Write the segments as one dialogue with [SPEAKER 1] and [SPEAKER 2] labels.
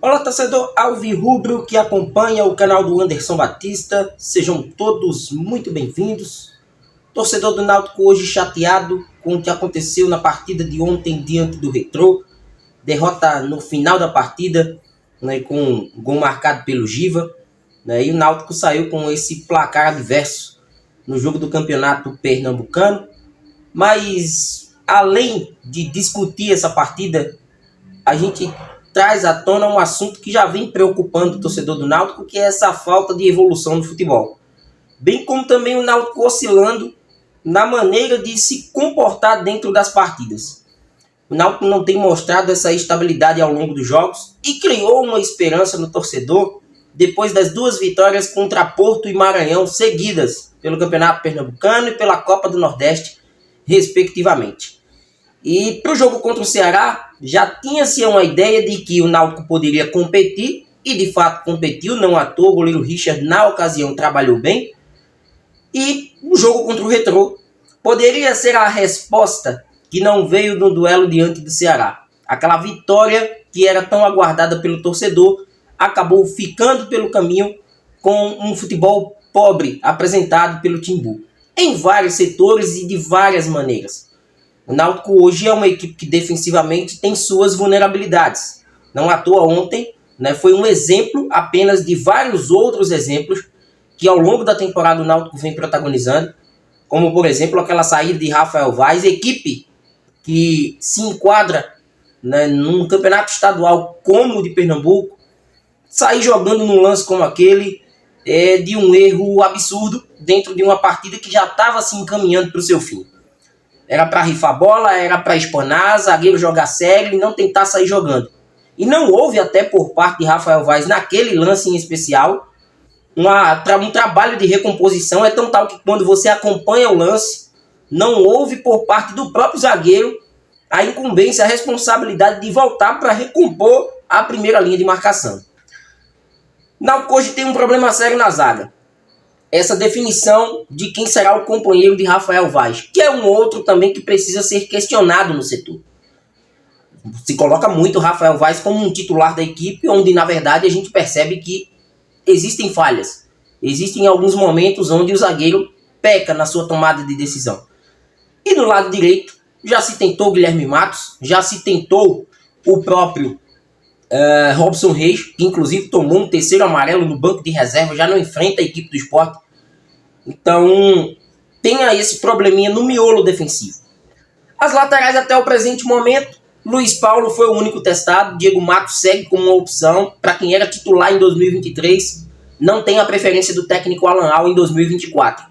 [SPEAKER 1] Olá, torcedor alvirrubro que acompanha o canal do Anderson Batista, sejam todos muito bem-vindos. Torcedor do Náutico hoje chateado com o que aconteceu na partida de ontem diante do Retrô, derrota no final da partida, né, com um gol marcado pelo Giva, né, e o Náutico saiu com esse placar adverso no jogo do Campeonato Pernambucano. Mas além de discutir essa partida, a gente traz à tona um assunto que já vem preocupando o torcedor do Náutico, que é essa falta de evolução no futebol. Bem como também o Náutico oscilando na maneira de se comportar dentro das partidas. O Náutico não tem mostrado essa estabilidade ao longo dos jogos e criou uma esperança no torcedor depois das duas vitórias contra Porto e Maranhão seguidas pelo Campeonato Pernambucano e pela Copa do Nordeste, respectivamente. E para o jogo contra o Ceará, já tinha-se uma ideia de que o Náutico poderia competir, e de fato competiu, não à toa, o goleiro Richard na ocasião trabalhou bem. E o jogo contra o Retrô poderia ser a resposta que não veio no duelo diante do Ceará. Aquela vitória que era tão aguardada pelo torcedor, acabou ficando pelo caminho com um futebol pobre apresentado pelo Timbu, em vários setores e de várias maneiras. O Náutico hoje é uma equipe que defensivamente tem suas vulnerabilidades. Não à toa ontem, foi um exemplo apenas de vários outros exemplos que ao longo da temporada o Náutico vem protagonizando, como por exemplo aquela saída de Rafael Vaz, equipe que se enquadra num campeonato estadual como o de Pernambuco, sair jogando num lance como aquele de um erro absurdo dentro de uma partida que já estava se encaminhando para o seu fim. Era para rifar a bola, era para espanar, zagueiro jogar sério e não tentar sair jogando. E não houve até por parte de Rafael Vaz, naquele lance em especial, um trabalho de recomposição. É tão tal que quando você acompanha o lance, não houve por parte do próprio zagueiro a incumbência, a responsabilidade de voltar para recompor a primeira linha de marcação. Náutico hoje tem um problema sério na zaga. Essa definição de quem será o companheiro de Rafael Vaz, que é um outro também que precisa ser questionado no setor. Se coloca muito o Rafael Vaz como um titular da equipe, onde na verdade a gente percebe que existem falhas. Existem alguns momentos onde o zagueiro peca na sua tomada de decisão. E no lado direito, já se tentou o Guilherme Matos, já se tentou o próprio Robson Reis, que inclusive tomou um terceiro amarelo no banco de reserva, já não enfrenta a equipe do Sport. Então, tem aí esse probleminha no miolo defensivo. As laterais até o presente momento, Luiz Paulo foi o único testado, Diego Matos segue como uma opção para quem era titular em 2023, não tem a preferência do técnico Alan Al em 2024.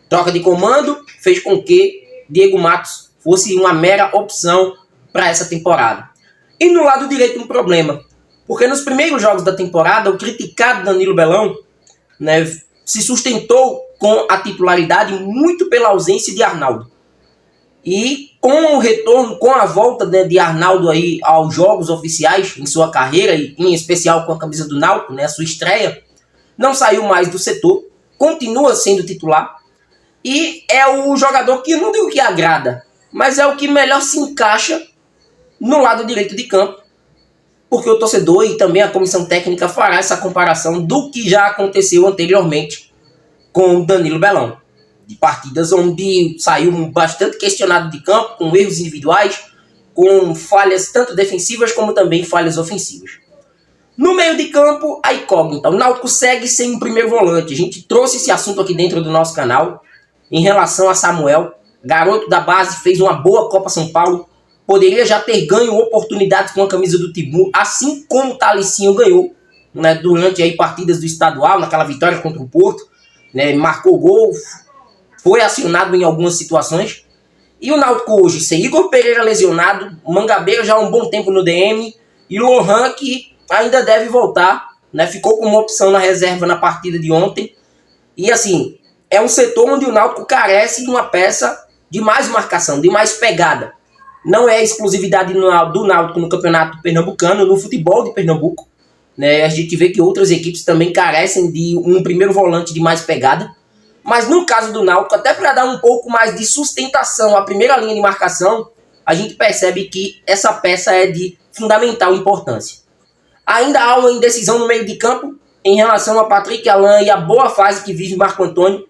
[SPEAKER 1] Troca de comando fez com que Diego Matos fosse uma mera opção para essa temporada. E no lado direito um problema, porque nos primeiros jogos da temporada o criticado Danilo Belão se sustentou com a titularidade muito pela ausência de Arnaldo. E com o retorno, com a volta de Arnaldo aí aos jogos oficiais em sua carreira, e em especial com a camisa do Náutico, a sua estreia, não saiu mais do setor, continua sendo titular, e é o jogador que, não digo que agrada, mas é o que melhor se encaixa no lado direito de campo, porque o torcedor e também a comissão técnica fará essa comparação do que já aconteceu anteriormente com o Danilo Belão, de partidas onde saiu bastante questionado de campo, com erros individuais, com falhas tanto defensivas como também falhas ofensivas. No meio de campo, a incógnita. O Náutico segue sem um primeiro volante. A gente trouxe esse assunto aqui dentro do nosso canal em relação a Samuel, garoto da base, fez uma boa Copa São Paulo, poderia já ter ganho oportunidades com a camisa do Timbu, assim como o Talicinho ganhou durante aí partidas do estadual, naquela vitória contra o Porto, marcou gol, foi acionado em algumas situações. E o Náutico hoje, sem Igor Pereira lesionado, Mangabeira já há um bom tempo no DM, e Lohan que ainda deve voltar, ficou como opção na reserva na partida de ontem. E assim, é um setor onde o Náutico carece de uma peça de mais marcação, de mais pegada. Não é a exclusividade do Náutico no Campeonato Pernambucano, no futebol de Pernambuco. A gente vê que outras equipes também carecem de um primeiro volante de mais pegada. Mas no caso do Náutico, até para dar um pouco mais de sustentação à primeira linha de marcação, a gente percebe que essa peça é de fundamental importância. Ainda há uma indecisão no meio de campo em relação a Patrick Alan e a boa fase que vive Marco Antônio,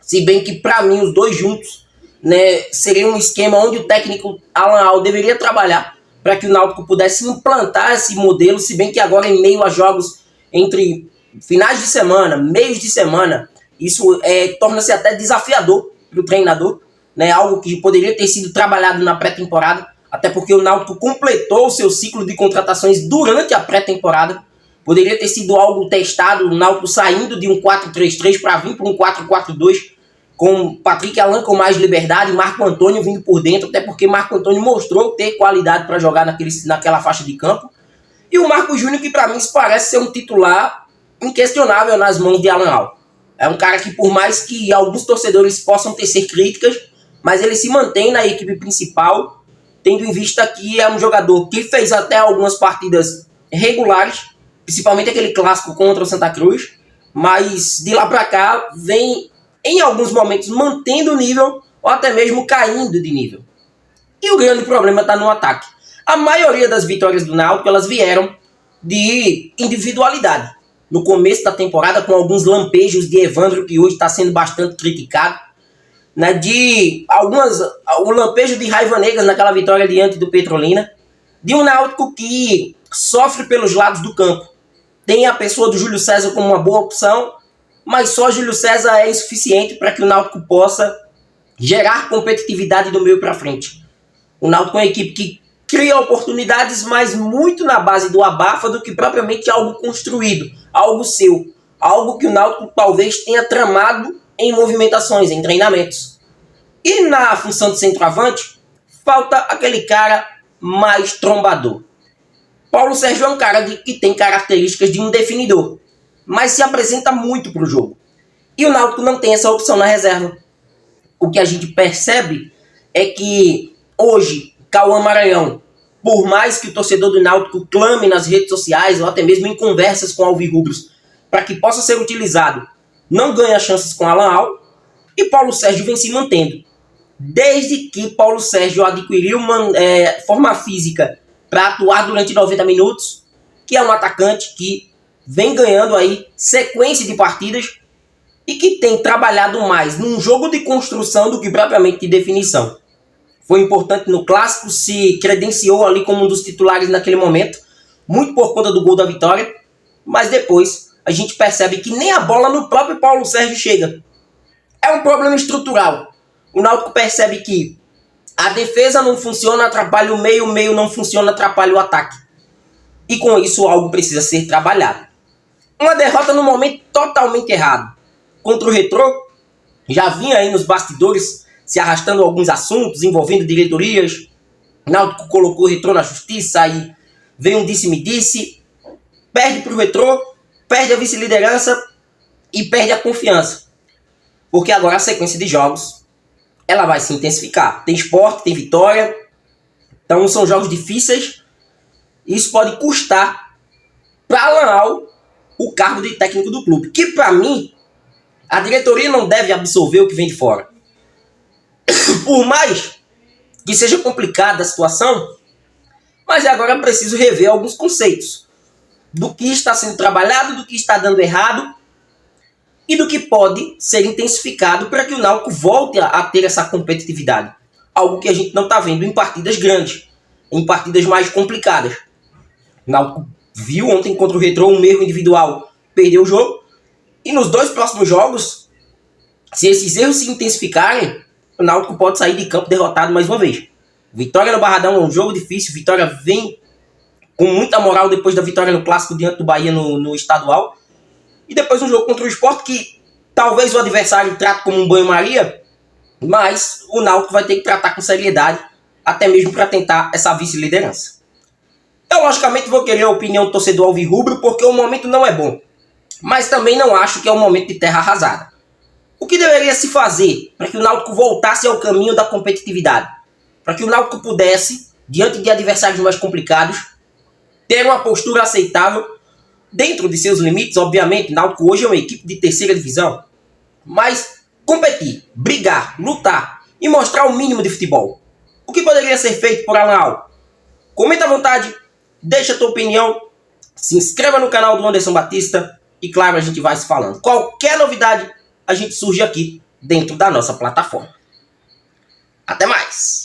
[SPEAKER 1] se bem que para mim os dois juntos, né, seria um esquema onde o técnico Alan Al deveria trabalhar para que o Náutico pudesse implantar esse modelo, se bem que agora em meio a jogos entre finais de semana, meios de semana, isso torna-se até desafiador para o treinador, né, algo que poderia ter sido trabalhado na pré-temporada, até porque o Náutico completou o seu ciclo de contratações durante a pré-temporada. Poderia ter sido algo testado, o Náutico saindo de um 4-3-3 para vir para um 4-4-2, com Patrick Alan com mais liberdade e Marco Antônio vindo por dentro, até porque Marco Antônio mostrou ter qualidade para jogar naquela faixa de campo. E o Marco Júnior, que para mim parece ser um titular inquestionável nas mãos de Alan Al. É um cara que, por mais que alguns torcedores possam tecer críticas, mas ele se mantém na equipe principal, tendo em vista que é um jogador que fez até algumas partidas regulares, principalmente aquele clássico contra o Santa Cruz, mas de lá para cá vem, em alguns momentos, mantendo o nível ou até mesmo caindo de nível. E o grande problema está no ataque. A maioria das vitórias do Náutico, elas vieram de individualidade. No começo da temporada, com alguns lampejos de Evandro, que hoje está sendo bastante criticado, né, o lampejo de Raiva Negra naquela vitória diante do Petrolina, de um Náutico que sofre pelos lados do campo. Tem a pessoa do Júlio César como uma boa opção, mas só Júlio César é insuficiente para que o Náutico possa gerar competitividade do meio para frente. O Náutico é uma equipe que cria oportunidades, mas muito na base do abafa do que propriamente algo construído, algo seu, algo que o Náutico talvez tenha tramado em movimentações, em treinamentos. E na função de centroavante, falta aquele cara mais trombador. Paulo Sérgio é um cara que tem características de um definidor, mas se apresenta muito para o jogo. E o Náutico não tem essa opção na reserva. O que a gente percebe é que hoje, Cauã Maranhão, por mais que o torcedor do Náutico clame nas redes sociais ou até mesmo em conversas com alvirrubros para que possa ser utilizado, não ganha chances com Alan Al, e Paulo Sérgio vem se mantendo. Desde que Paulo Sérgio adquiriu uma forma física para atuar durante 90 minutos, que é um atacante que vem ganhando aí sequência de partidas e que tem trabalhado mais num jogo de construção do que propriamente de definição. Foi importante no clássico, se credenciou ali como um dos titulares naquele momento, muito por conta do gol da vitória, mas depois a gente percebe que nem a bola no próprio Paulo Sérgio chega. É um problema estrutural. O Náutico percebe que a defesa não funciona, atrapalha o meio não funciona, atrapalha o ataque. E com isso algo precisa ser trabalhado. Uma derrota no momento totalmente errado. Contra o Retrô, já vinha aí nos bastidores se arrastando alguns assuntos envolvendo diretorias. O Náutico colocou o Retrô na justiça, aí veio um disse-me-disse, perde para o Retrô, perde a vice-liderança e perde a confiança. Porque agora a sequência de jogos ela vai se intensificar. Tem Sport, tem Vitória, então são jogos difíceis. Isso pode custar para Alan Al o cargo de técnico do clube, que para mim a diretoria não deve absorver o que vem de fora. Por mais que seja complicada a situação, mas agora é preciso rever alguns conceitos do que está sendo trabalhado, do que está dando errado e do que pode ser intensificado para que o Náutico volte a ter essa competitividade. Algo que a gente não está vendo em partidas grandes, em partidas mais complicadas. O Náutico viu ontem contra o Retrô um erro individual, perdeu o jogo, e nos dois próximos jogos, se esses erros se intensificarem, o Náutico pode sair de campo derrotado mais uma vez. Vitória no Barradão é um jogo difícil, Vitória vem com muita moral depois da vitória no Clássico diante do Bahia no estadual, e depois um jogo contra o Sport que talvez o adversário trate como um banho-maria, mas o Náutico vai ter que tratar com seriedade, até mesmo para tentar essa vice-liderança. Eu logicamente vou querer a opinião do torcedor alvirrubro, porque o momento não é bom, mas também não acho que é um momento de terra arrasada. O que deveria se fazer para que o Náutico voltasse ao caminho da competitividade? Para que o Náutico pudesse, diante de adversários mais complicados, ter uma postura aceitável, dentro de seus limites, obviamente. O Náutico hoje é uma equipe de terceira divisão, mas competir, brigar, lutar e mostrar o mínimo de futebol. O que poderia ser feito por Alan Al? Comenta à vontade, deixa a tua opinião Se inscreva no canal do Anderson Batista e, claro, a gente vai se falando. Qualquer novidade, a gente surge aqui dentro da nossa plataforma. Até mais!